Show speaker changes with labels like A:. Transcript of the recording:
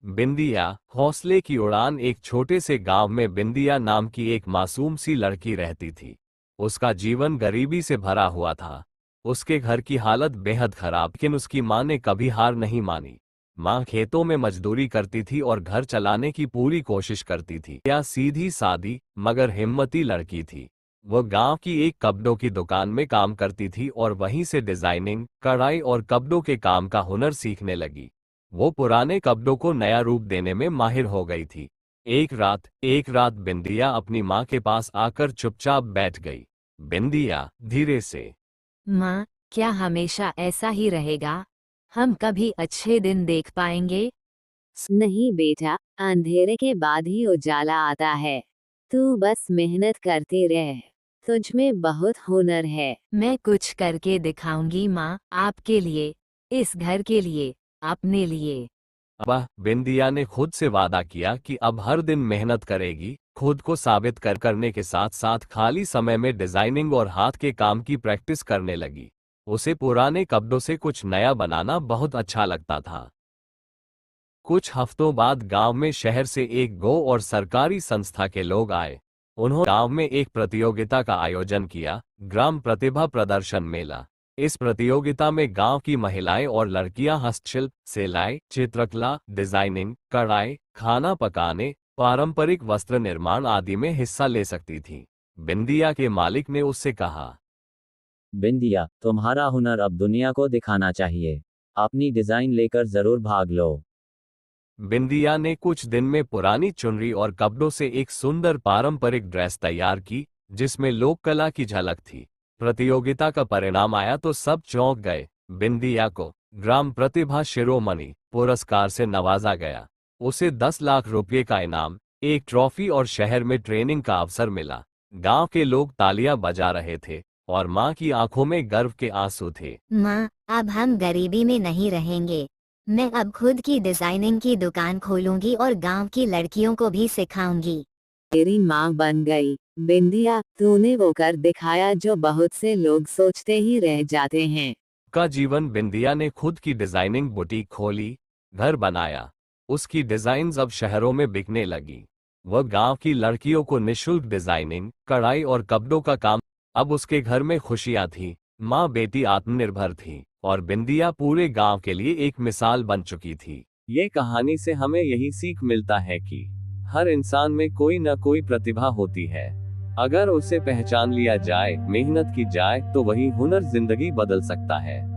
A: बिंदिया हौसले की उड़ान। एक छोटे से गांव में बिंदिया नाम की एक मासूम सी लड़की रहती थी। उसका जीवन गरीबी से भरा हुआ था। उसके घर की हालत बेहद खराब, लेकिन उसकी मां ने कभी हार नहीं मानी। मां खेतों में मजदूरी करती थी और घर चलाने की पूरी कोशिश करती थी। यह सीधी सादी मगर हिम्मती लड़की थी। वो गांव की एक कपड़ों की दुकान में काम करती थी और वहीं से डिजाइनिंग, कढ़ाई और कपड़ों के काम का हुनर सीखने लगी। वो पुराने कपड़ों को नया रूप देने में माहिर हो गई थी। एक रात बिंदिया अपनी माँ के पास आकर चुपचाप बैठ गई। बिंदिया धीरे से,
B: माँ, क्या हमेशा ऐसा ही रहेगा? हम कभी अच्छे दिन देख पाएंगे? नहीं बेटा, अंधेरे के बाद ही उजाला आता है। तू बस मेहनत करती रह। तुझ में बहुत हुनर है। मैं कुछ करके दिखाऊंगी माँ, आपके लिए, इस घर के लिए, अपने लिए।
A: वह बिंदिया ने खुद से वादा किया कि अब हर दिन मेहनत करेगी, खुद को साबित करने के साथ साथ खाली समय में डिजाइनिंग और हाथ के काम की प्रैक्टिस करने लगी। उसे पुराने कपड़ों से कुछ नया बनाना बहुत अच्छा लगता था। कुछ हफ्तों बाद गांव में शहर से एक गो और सरकारी संस्था के लोग आए। उन्होंने गांव में एक प्रतियोगिता का आयोजन किया, ग्राम प्रतिभा प्रदर्शन मेला। इस प्रतियोगिता में गांव की महिलाएं और लड़कियां हस्तशिल्प, सिलाई, चित्रकला, डिजाइनिंग, कढ़ाई, खाना पकाने, पारंपरिक वस्त्र निर्माण आदि में हिस्सा ले सकती थीं। बिंदिया के मालिक ने उससे कहा,
C: बिंदिया, तुम्हारा हुनर अब दुनिया को दिखाना चाहिए। अपनी डिजाइन लेकर जरूर भाग लो।
A: बिंदिया ने कुछ दिन में पुरानी चुनरी और कपड़ों से एक सुंदर पारंपरिक ड्रेस तैयार की, जिसमें लोक कला की झलक थी। प्रतियोगिता का परिणाम आया तो सब चौंक गए। बिंदिया को ग्राम प्रतिभा शिरोमणि पुरस्कार से नवाजा गया। उसे 10 लाख रुपए का इनाम, एक ट्रॉफी और शहर में ट्रेनिंग का अवसर मिला। गांव के लोग तालियां बजा रहे थे और मां की आंखों में गर्व के आंसू थे।
D: माँ, अब हम गरीबी में नहीं रहेंगे। मैं अब खुद की डिजाइनिंग की दुकान खोलूंगी और गांव की लड़कियों को भी सिखाऊंगी।
B: तेरी माँ बन गई। बिंदिया, तूने वो कर दिखाया जो बहुत से लोग सोचते ही रह जाते हैं।
A: का जीवन। बिंदिया ने खुद की डिजाइनिंग बुटीक खोली, घर बनाया। उसकी डिजाइन्स अब शहरों में बिकने लगी। वह गांव की लड़कियों को निशुल्क डिजाइनिंग, कढ़ाई और कपड़ों का काम। अब उसके घर में खुशियां थी। माँ बेटी आत्मनिर्भर थी और बिंदिया पूरे गांव के लिए एक मिसाल बन चुकी थी। ये कहानी से हमें यही सीख मिलता है कि हर इंसान में कोई न कोई प्रतिभा होती है। अगर उसे पहचान लिया जाए, मेहनत की जाए, तो वही हुनर जिंदगी बदल सकता है।